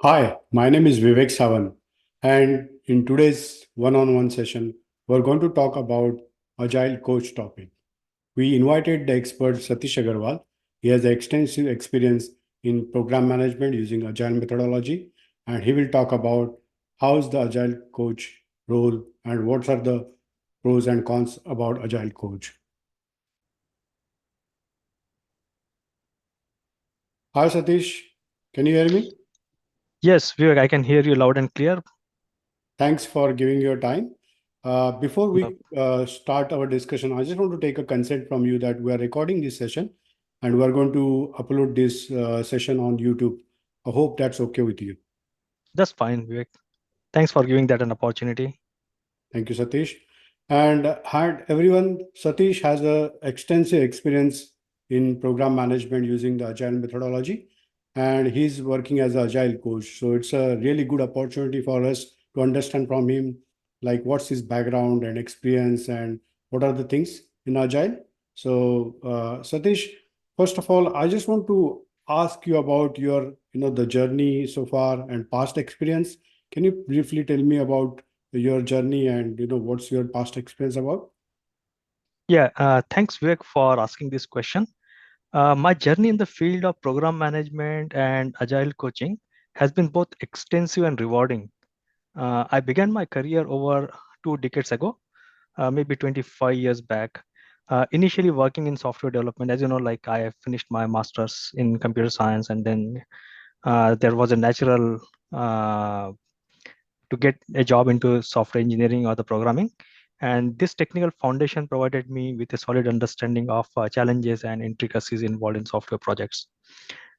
Hi, my name is Vivek Sawan, and in today's one-on-one session, we're going to talk about Agile Coach topic. We invited the expert Satish Agrawal. He has extensive experience in program management using Agile methodology, and he will talk about how is the Agile Coach role and what are the pros and cons about Agile Coach. Hi Satish, can you hear me? Yes, Vivek, I can hear you loud and clear. Thanks for giving your time. Before No, we start our discussion, I just want to take a consent from you that we are recording this session and we are going to upload this session on YouTube. I hope that's okay with you. that's fine, Vivek. Thanks for giving that an opportunity. Thank you, Satish. And had everyone, Satish has a extensive experience in program management using the Agile methodology, and he's working as an Agile coach. So it's a really good opportunity for us to understand from him, like what's his background and experience, and what are the things in Agile. So, Satish, first of all, I just want to ask you about your, the journey so far and past experience. Can you briefly tell me about your journey and what's your past experience about? Yeah, thanks, Vivek, for asking this question. My journey in the field of program management and agile coaching has been both extensive and rewarding. I began my career over 2 decades ago, maybe 25 years back. Initially working in software development, as you know, like I have finished my master's in computer science, and then there was a natural uh, to get a job into software engineering or the programming. And this technical foundation provided me with a solid understanding of challenges and intricacies involved in software projects.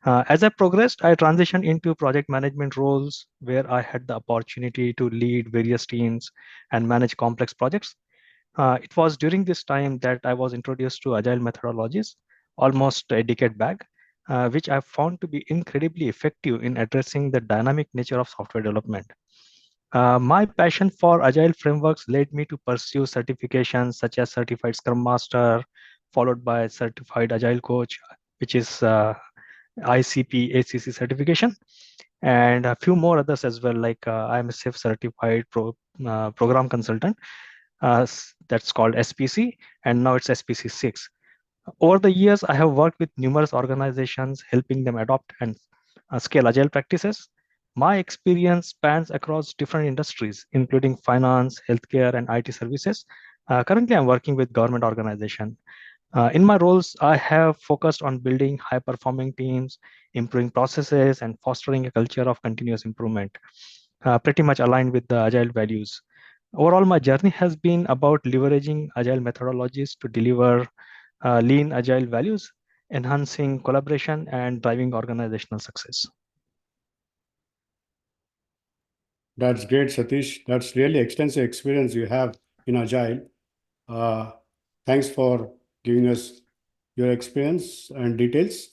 As I progressed, I transitioned into project management roles where I had the opportunity to lead various teams and manage complex projects. It was during this time that I was introduced to agile methodologies almost a decade back, which I found to be incredibly effective in addressing the dynamic nature of software development. My passion for agile frameworks led me to pursue certifications such as Certified Scrum Master, followed by Certified Agile Coach, which is ICP ACC certification, and a few more others as well, like I'm a SIF certified program consultant. That's called SPC, and now it's SPC 6. Over the years, I have worked with numerous organizations, helping them adopt and scale agile practices. My experience spans across different industries, including finance, healthcare, and IT services. Currently, I'm working with government organization. In my roles, I have focused on building high-performing teams, improving processes, and fostering a culture of continuous improvement, pretty much aligned with the agile values. Overall, my journey has been about leveraging agile methodologies to deliver lean agile values, enhancing collaboration, and driving organizational success. That's great, Satish. That's really extensive experience you have in Agile. Uh, Thanks for giving us your experience and details.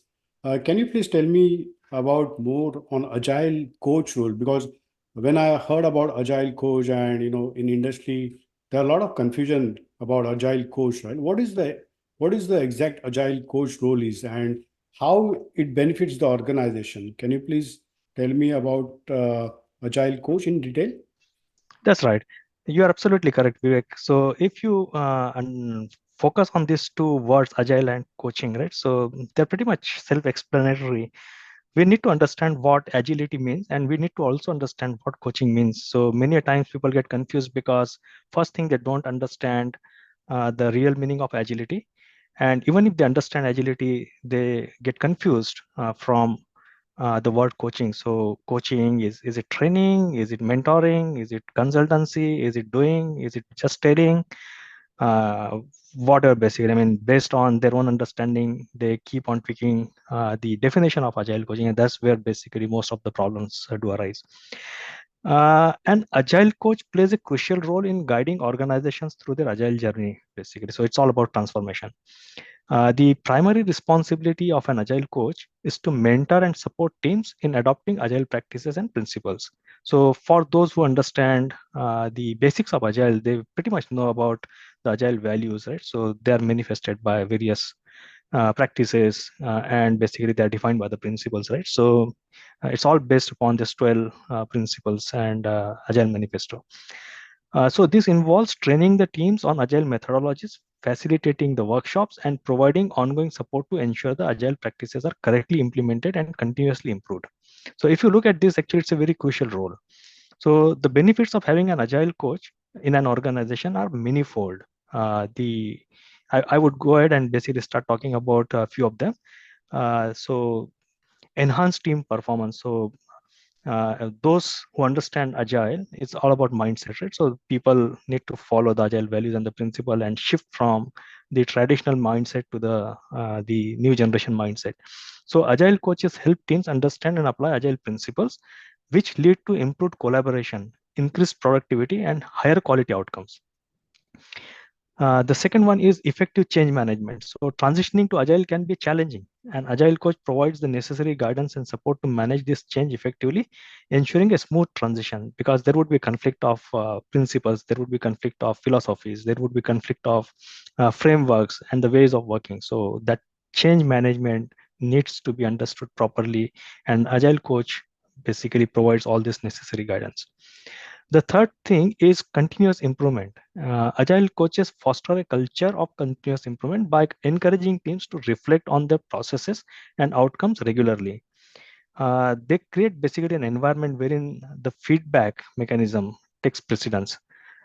Can you please tell me about more on Agile coach role? Because when I heard about Agile coach and in industry, there are a lot of confusion about Agile coach, right? What is the exact Agile coach role is and how it benefits the organization? Can you please tell me about Agile coach in detail? That's right. You are absolutely correct, Vivek. So if you focus on these two words, agile and coaching, right? So they're pretty much self-explanatory. We need to understand what agility means, and we need to also understand what coaching means. So many a times people get confused because first thing, they don't understand the real meaning of agility, and even if they understand agility, they get confused from the word coaching. So coaching is it training? Is it mentoring? Is it consultancy? Is it doing? Is it just telling? Uh, Whatever, basically. I mean, based on their own understanding, they keep on tweaking the definition of agile coaching, and that's where basically most of the problems do arise. An agile coach plays a crucial role in guiding organizations through their agile journey, basically. So it's all about transformation. The primary responsibility of an agile coach is to mentor and support teams in adopting agile practices and principles. So, for those who understand the basics of agile, they pretty much know about the agile values, right? So, they are manifested by various practices, and basically they're defined by the principles, right? So it's all based upon this 12 principles and Agile Manifesto. So this involves training the teams on Agile methodologies, facilitating the workshops, and providing ongoing support to ensure the Agile practices are correctly implemented and continuously improved. So if you look at this, actually, it's a very crucial role. So the benefits of having an Agile coach in an organization are manifold. I would go ahead and basically start talking about a few of them. So enhanced team performance. So those who understand Agile, it's all about mindset, right? So people need to follow the Agile values and the principle and shift from the traditional mindset to the new generation mindset. So Agile coaches help teams understand and apply Agile principles, which lead to improved collaboration, increased productivity, and higher quality outcomes. The second one is effective change management. So transitioning to Agile can be challenging, and Agile Coach provides the necessary guidance and support to manage this change effectively, ensuring a smooth transition, because there would be conflict of principles, there would be conflict of philosophies, there would be conflict of frameworks and the ways of working. So that change management needs to be understood properly, and Agile Coach basically provides all this necessary guidance. The third thing is continuous improvement. Agile coaches foster a culture of continuous improvement by encouraging teams to reflect on their processes and outcomes regularly. They create basically an environment wherein the feedback mechanism takes precedence.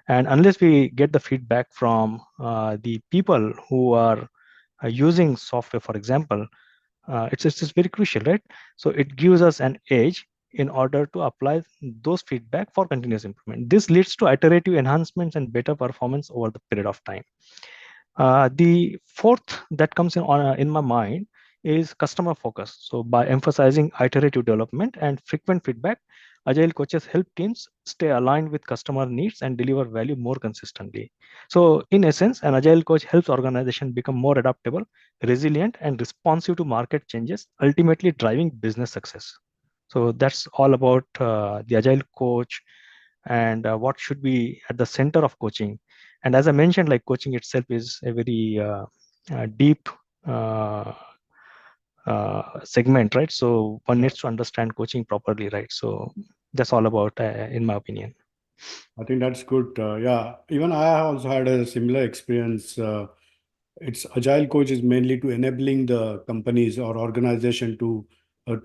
And unless we get the feedback from the people who are using software, for example, it's just very crucial, right? So it gives us an edge in order to apply those feedback for continuous improvement. This leads to iterative enhancements and better performance over the period of time. The fourth that comes in my mind is customer focus. So by emphasizing iterative development and frequent feedback, Agile coaches help teams stay aligned with customer needs and deliver value more consistently. So in essence, an Agile coach helps organization become more adaptable, resilient, and responsive to market changes, ultimately driving business success. So that's all about the Agile coach and what should be at the center of coaching. And as I mentioned, like coaching itself is a very deep uh, segment, right? So one Yeah, needs to understand coaching properly, right? So that's all about, in my opinion. I think that's good. Yeah, even I have also had a similar experience. It's Agile Coach is mainly to enabling the companies or organization to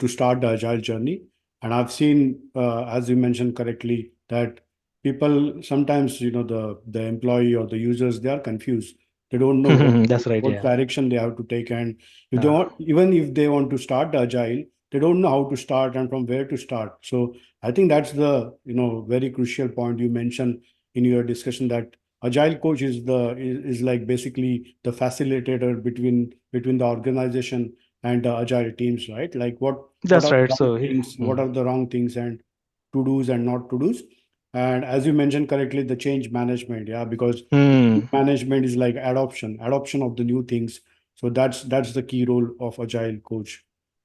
start the Agile journey. And I've seen, as you mentioned correctly, that people sometimes, the employee or the users, they are confused. They don't know That's right. what Yeah. direction they have to take, and if they Uh, want, even if they want to start the Agile, they don't know how to start and from where to start. So I think that's the very crucial point you mentioned in your discussion, that Agile coach is like basically the facilitator between the organization and the agile teams, right? Like what that's are the right. right So, things, what are the wrong things, and to do's and not to do's. And as you mentioned correctly, the change management, yeah, because the change hmm, management is like adoption of the new things. So that's the key role of agile coach.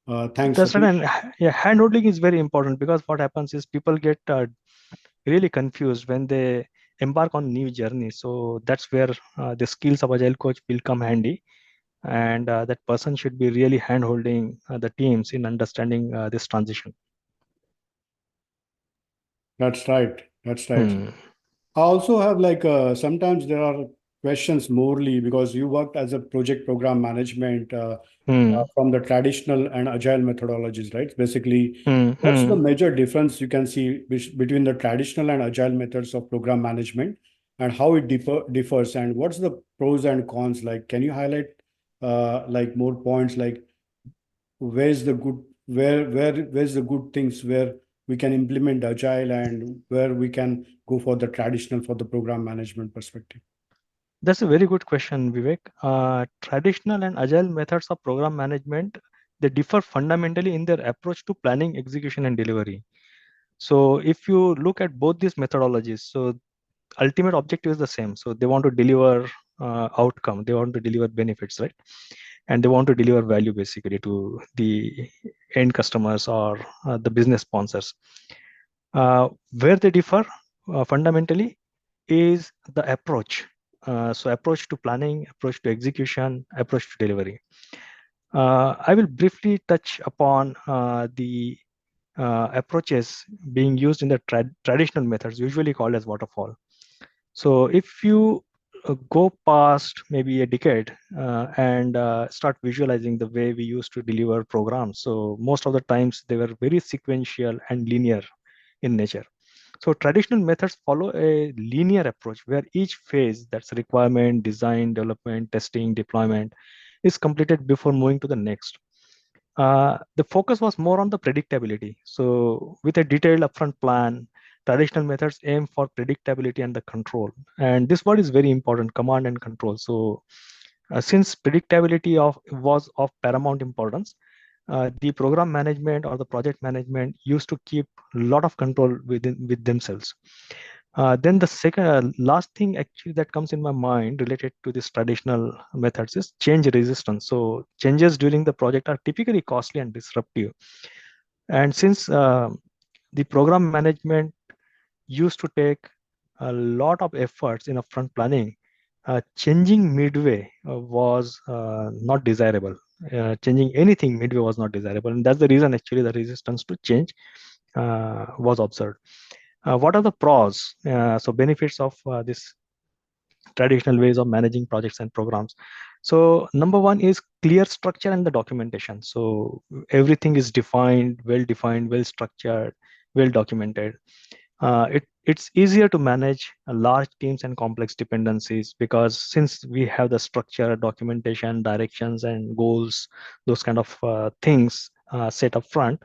Thanks, that's right. Satish. And yeah, hand holding is very important, because what happens is people get really confused when they embark on new journey. So that's where the skills of agile coach will come handy, and that person should be really hand holding the teams in understanding this transition. That's right. That's right. Hmm. I also have like sometimes there are questions morely because you worked as a project program management Hmm. from the traditional and agile methodologies, right? Basically, Hmm. what's the Hmm. major difference you can see between the traditional and agile methods of program management, and how it differs, and what's the pros and cons? Like, can you highlight like more points, like where's the good where's the good things where we can implement agile, and where we can go for the traditional for the program management perspective. That's a very good question, Vivek. Traditional and agile methods of program management, they differ fundamentally in their approach to planning, execution, and delivery. So if you look at both these methodologies, so ultimate objective is the same. So they want to deliver outcome, they want to deliver benefits, right? And they want to deliver value basically to the end customers or the business sponsors. Where they differ fundamentally is the approach. So approach to planning, approach to execution, approach to delivery. I will briefly touch upon the approaches being used in the traditional methods, usually called as waterfall. So if you go past maybe a decade and start visualizing the way we used to deliver programs, so most of the times they were very sequential and linear in nature. So traditional methods follow a linear approach where each phase, that's requirement, design, development, testing, deployment, is completed before moving to the next. The focus was more on the predictability. So with a detailed upfront plan, traditional methods aim for predictability and the control. And this word is very important, command and control. So since predictability was of paramount importance, the program management or the project management used to keep a lot of control with themselves. Then the second last thing actually that comes in my mind related to this traditional methods is change resistance. So changes during the project are typically costly and disruptive. And since the program management used to take a lot of efforts in upfront planning, changing midway was not desirable. Changing anything midway was not desirable, and that's the reason actually the resistance to change was observed. What are the pros? So benefits of this traditional ways of managing projects and programs. So number one is clear structure and the documentation. So everything is defined, well structured, well documented. It's easier to manage large teams and complex dependencies because since we have the structure, documentation, directions, and goals, those kind of things set up front,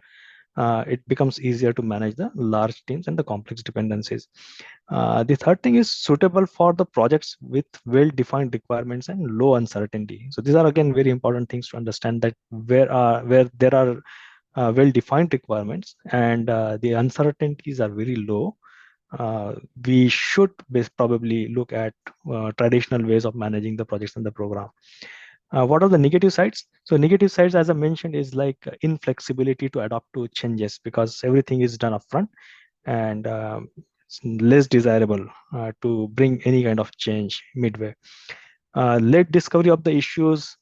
it becomes easier to manage the large teams and the complex dependencies. The third thing is suitable for the projects with well-defined requirements and low uncertainty. So these are again very important things to understand, that where there are well-defined requirements and the uncertainties are very low, we should probably look at traditional ways of managing the projects and the program. What are the negative sides? So negative sides, as I mentioned, is like inflexibility to adapt to changes because everything is done upfront, and it's less desirable to bring any kind of change midway. Late discovery of the issues,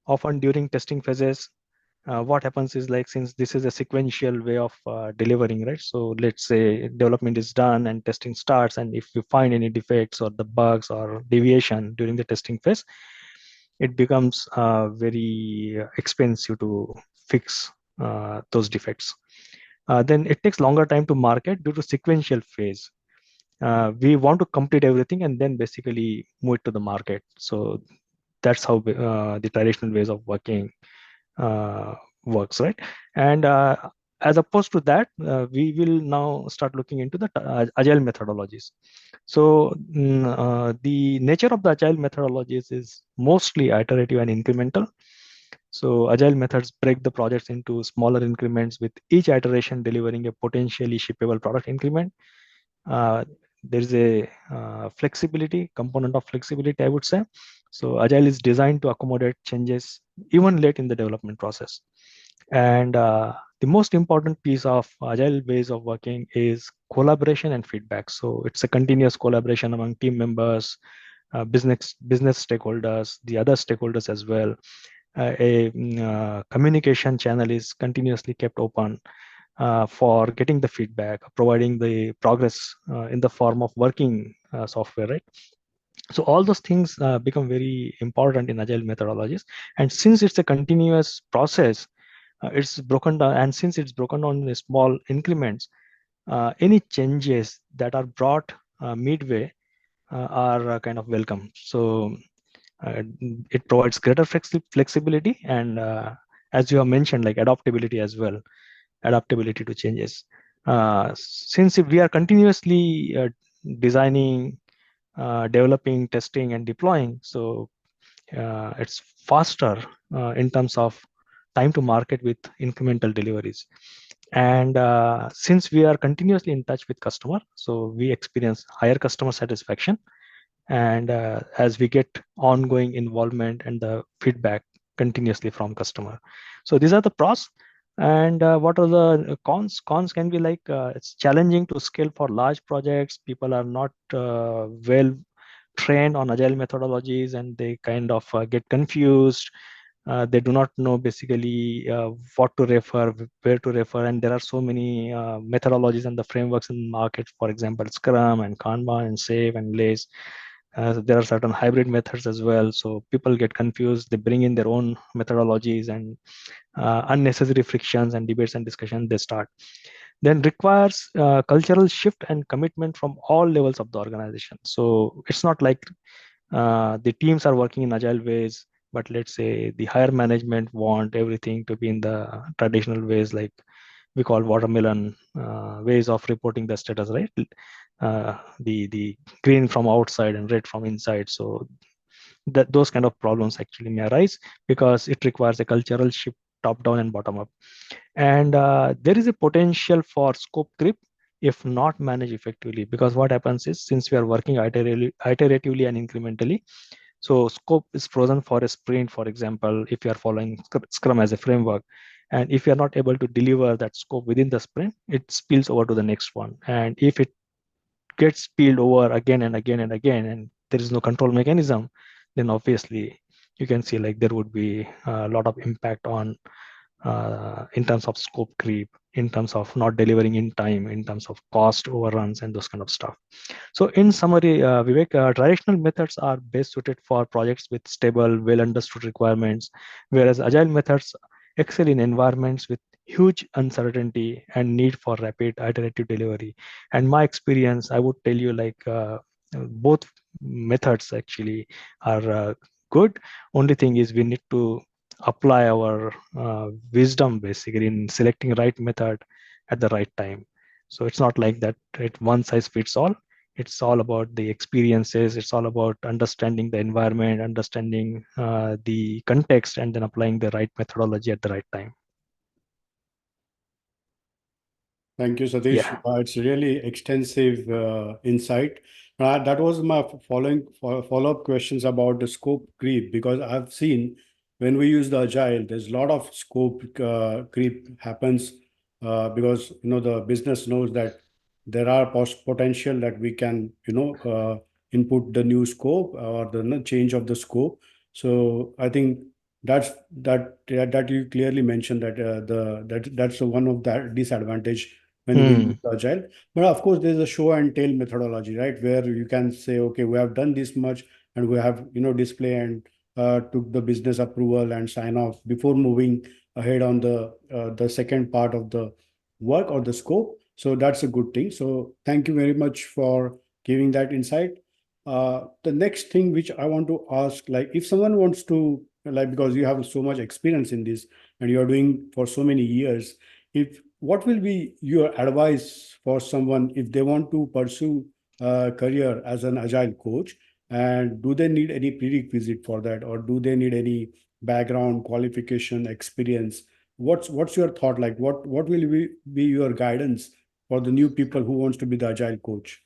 often during testing phases. What happens is, like, since this is a sequential way of delivering, right? So let's say development is done and testing starts, and if you find any defects or the bugs or deviation during the testing phase, it becomes very expensive to fix those defects. Then it takes longer time to market due to sequential phase. We want to complete everything and then basically move it to the market. So that's how the traditional ways of working uh, works, right? And as opposed to that, we will now start looking into the agile methodologies. So the nature of the agile methodologies is mostly iterative and incremental. So agile methods break the projects into smaller increments, with each iteration delivering a potentially shippable product increment. Uh, there is a flexibility component of flexibility, I would say. So agile is designed to accommodate changes even late in the development process. And the most important piece of agile ways of working is collaboration and feedback. So it's a continuous collaboration among team members, business stakeholders, the other stakeholders as well. A communication channel is continuously kept open for getting the feedback, providing the progress in the form of working software, right? So all those things become very important in agile methodologies. And since it's a continuous process, it's broken down. And since it's broken down in small increments, any changes that are brought midway are kind of welcome. So it provides greater flexibility and, as you have mentioned, like adaptability as well, adaptability to changes. Since we are continuously designing, developing, testing, and deploying, so it's faster in terms of time to market with incremental deliveries. And since we are continuously in touch with customer, so we experience higher customer satisfaction, and as we get ongoing involvement and the feedback continuously from customer. So these are the pros. And what are the cons? Cons can be like it's challenging to scale for large projects. People are not well trained on agile methodologies, and they kind of get confused. They do not know basically what to refer, where to refer, and there are so many methodologies and the frameworks in the market. For example, Scrum and Kanban and Save and Lace. There are certain hybrid methods as well. So people get confused. They bring in their own methodologies, and unnecessary frictions and debates and discussion they start. Then requires cultural shift and commitment from all levels of the organization. So it's not like the teams are working in agile ways, but let's say the higher management want everything to be in the traditional ways, like we call watermelon ways of reporting the status, right? The green from outside and red from inside. So that those kind of problems actually may arise because it requires a cultural shift, top down and bottom up. And there is a potential for scope creep if not managed effectively, because what happens is, since we are working iteratively and incrementally, so scope is frozen for a sprint, for example, if you are following Scrum as a framework. And if you are not able to deliver that scope within the sprint, it spills over to the next one. And if it gets spilled over again and again and again, and there is no control mechanism, then obviously you can see like there would be a lot of impact on in terms of scope creep, in terms of not delivering in time, in terms of cost overruns and those kind of stuff. So in summary, Vivek, traditional methods are best suited for projects with stable, well understood requirements, whereas agile methods excel in environments with huge uncertainty and need for rapid iterative delivery. And my experience, I would tell you, like both methods actually are good. Only thing is we need to apply our wisdom basically in selecting right method at the right time. So it's not like that it one size fits all. It's all about the experiences. It's all about understanding the environment, understanding the context, and then applying the right methodology at the right time. Thank you, Satish. Yeah. It's really extensive insight. That was my following follow-up questions about the scope creep, because I've seen when we use the agile, there's a lot of scope creep happens because the business knows that there are potential that we can input the new scope or the change of the scope. So I think that you clearly mentioned that that's one of that disadvantage when we use Hmm. agile. But of course, there's a show and tell methodology, right? Where you can say, okay, we have done this much and we have, display and took the business approval and sign off before moving ahead on the second part of the work or the scope. So that's a good thing. So thank you very much for giving that insight. The next thing which I want to ask, like if someone wants to, like, because you have so much experience in this and you're doing for so many years, if what will be your advice for someone if they want to pursue a career as an agile coach, and do they need any prerequisite for that, or do they need any background qualification experience? What's your thought, like what will be your guidance for the new people who wants to be the agile coach?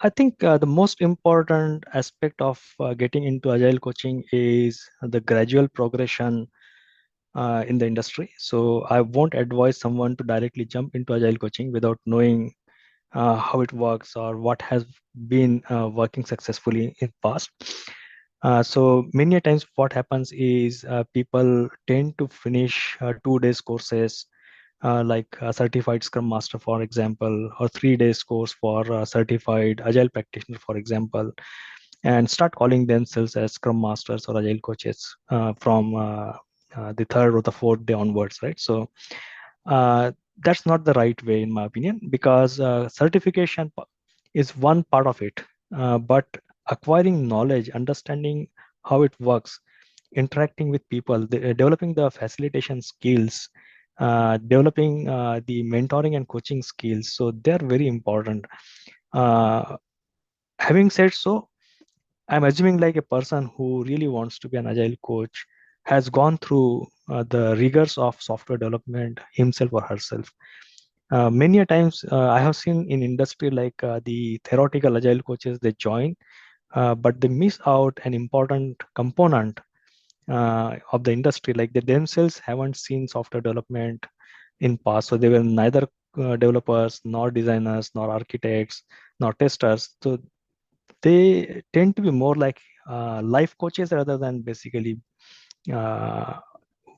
I think the most important aspect of getting into agile coaching is the gradual progression in the industry. So I won't advise someone to directly jump into agile coaching without knowing how it works or what has been working successfully in past. So many a times what happens is people tend to finish 2 days courses like a certified scrum master, for example, or 3 days course for a certified agile practitioner, for example, and start calling themselves as scrum masters or agile coaches from the third or the fourth day onwards, right? So uh, that's not the right way, in my opinion, because certification is one part of it, but acquiring knowledge, understanding how it works, interacting with people, developing the facilitation skills, developing the mentoring and coaching skills. So they're very important. Uh, Having said so, I'm assuming like a person who really wants to be an agile coach has gone through the rigors of software development himself or herself. Many a times I have seen in industry like the theoretical agile coaches, they join, but they miss out an important component of the industry. Like they themselves haven't seen software development in past, so they were neither developers nor designers nor architects nor testers. So they tend to be more like life coaches rather than basically uh,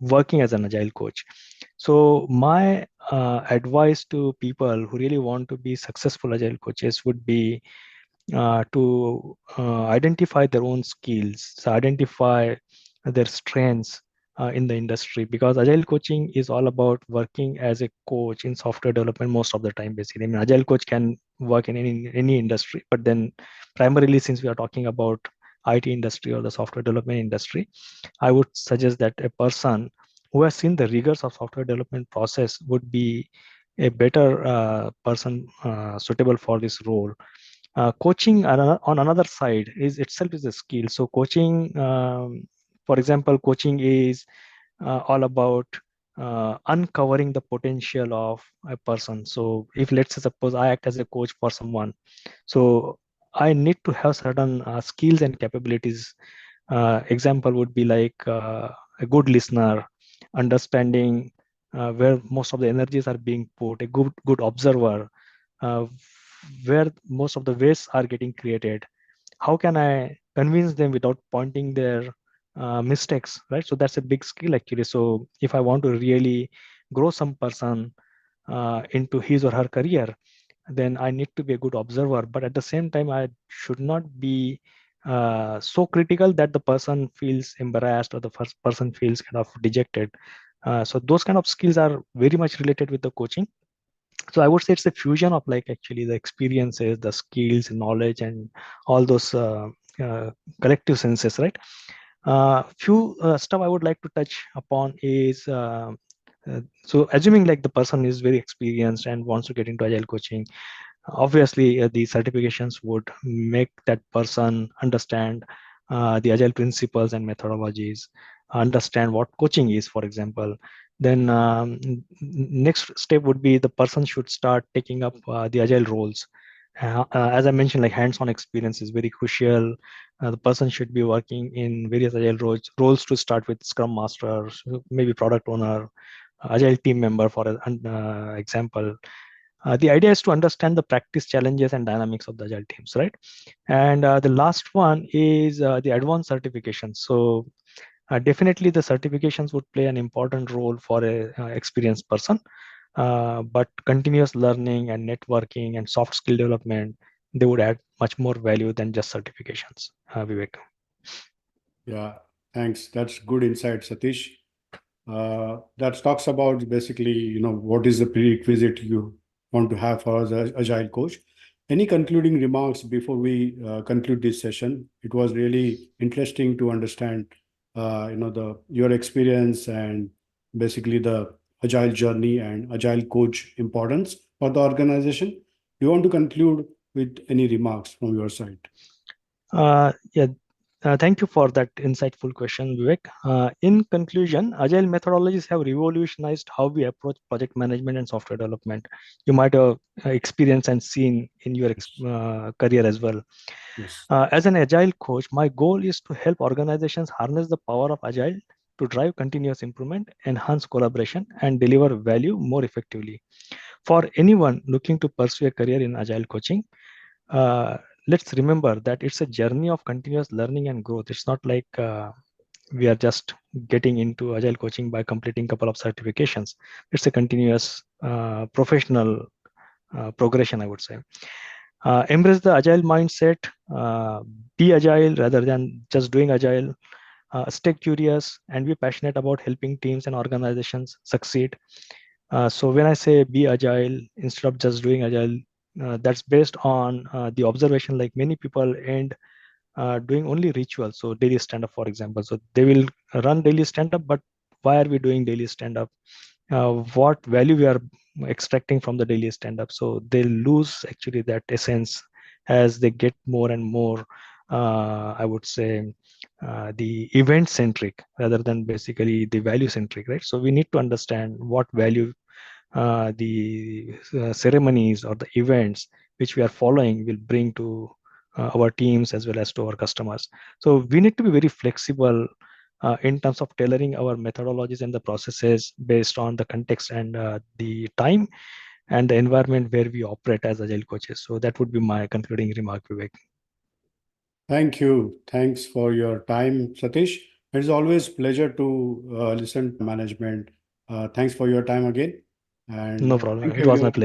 working as an agile coach. So my advice to people who really want to be successful agile coaches would be to identify their own skills, so identify their strengths in the industry, because agile coaching is all about working as a coach in software development most of the time. Basically, I mean, agile coach can work in any industry, but then primarily, since we are talking about IT industry or the software development industry, I would suggest that a person who has seen the rigors of software development process would be a better person suitable for this role. Coaching on another side is itself is a skill. So coaching, for example, coaching is all about uncovering the potential of a person. So if, let's say, suppose I act as a coach for someone, so I need to have certain skills and capabilities. Example would be like a good listener, understanding where most of the energies are being put, a good observer, uh, where most of the wastes are getting created. How can I convince them without pointing their mistakes, right? So that's a big skill actually. So if I want to really grow some person into his or her career, then I need to be a good observer. But at the same time, I should not be so critical that the person feels embarrassed or the first person feels kind of dejected. So those kind of skills are very much related with the coaching. So I would say it's a fusion of like actually the experiences, the skills, knowledge, and all those uh, collective senses, right? Few stuff I would like to touch upon is so assuming like the person is very experienced and wants to get into agile coaching, obviously the certifications would make that person understand the agile principles and methodologies, understand what coaching is, for example. Then next step would be the person should start taking up the agile roles. As I mentioned, like hands-on experience is very crucial. The person should be working in various agile roles to start with scrum master, maybe product owner, agile team member, for example. The idea is to understand the practice challenges and dynamics of the agile teams, right? And the last one is the advanced certifications. So definitely the certifications would play an important role for a experienced person, but continuous learning and networking and soft skill development, they would add much more value than just certifications. Vivek. Yeah, thanks. That's good insight, Satish. That talks about basically, what is the prerequisite you want to have for as an agile coach. Any concluding remarks before we conclude this session? It was really interesting to understand, the your experience and basically the agile journey and agile coach importance for the organization. Do you want to conclude with any remarks from your side? Yeah, thank you for that insightful question, Vivek. In conclusion, agile methodologies have revolutionized how we approach project management and software development. You might have experienced and seen in your Yes. career as well. Yes. As an agile coach, my goal is to help organizations harness the power of agile to drive continuous improvement, enhance collaboration, and deliver value more effectively. For anyone looking to pursue a career in agile coaching, uh, let's remember that it's a journey of continuous learning and growth. It's not like we are just getting into agile coaching by completing a couple of certifications. It's a continuous professional progression, I would say. Embrace the agile mindset, uh, be agile rather than just doing agile. Stay curious and be passionate about helping teams and organizations succeed. So when I say be agile instead of just doing agile, that's based on the observation, like many people end doing only rituals. So daily stand up, for example. So they will run daily stand up, but why are we doing daily stand up? What value we are extracting from the daily stand up? So they lose actually that essence as they get more and more, I would say, the event centric rather than basically the value centric, right? So we need to understand what value the ceremonies or the events which we are following will bring to our teams as well as to our customers. So we need to be very flexible in terms of tailoring our methodologies and the processes based on the context and the time and the environment where we operate as agile coaches. So that would be my concluding remark, Vivek. Thank you. Thanks for your time, Satish. It's always pleasure to listen to management. Thanks for your time again. And No problem. thank you It was my everyone. pleasure.